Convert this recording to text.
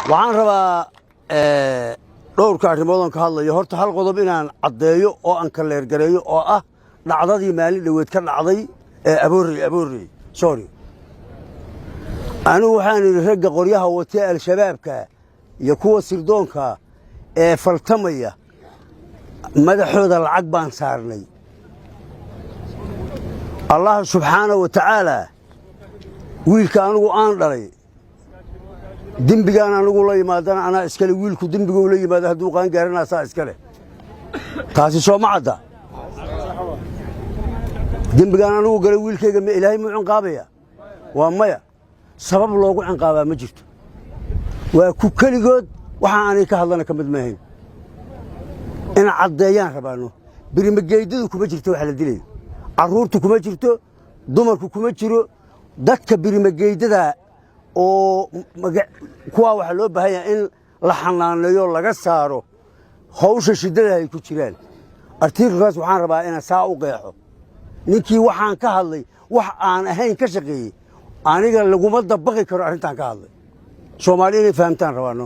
waxaan rabaa dhowrka arrimood ka hadlayo horta hal qodob inaan caddeeyo oo aan kaleer gareeyo oo ah dhacdadii maalin dhaweed ka dhacday aboorey sorry anigu waxaan idhi ragga qoryaha watay al-shabaabka iyo kuwa sirdoonka ee faltamaya madaxooda lacag baan saarnay allah subxaanahu wa tacaala wiilka anigu aan dhalay dembigaan anigu la yimaadana anaa iskale wiilku dembiguu la yimaado hadduu qaan gaaranaa saa iskale taasi soo ma cadda dembigaan anigu galay wiilkayga ma ilaahay muu cinqaabaya waa maya sabab loogu cinqaabaa ma jirto waa ku keligood waxaa aanay ka hadlana ka mid maahayn in caddeeyaan rabaano birimageydadu kuma jirto wax la dilayo carruurtu kuma jirto dumarku kuma jiro dadka birimageydada oo kuwaa waxaa loo baahan yahay in la xanaaneeyo laga saaro hawsha shiddada ay ku jiraan artiirkaas waxaan rabaa inaan saa u qeexo ninkii waxaan ka hadlay wax aan ahayn ka shaqeeyey aniga laguma dabaqi karo arrintaan ka hadlay soomaali inay fahamtaan rabaano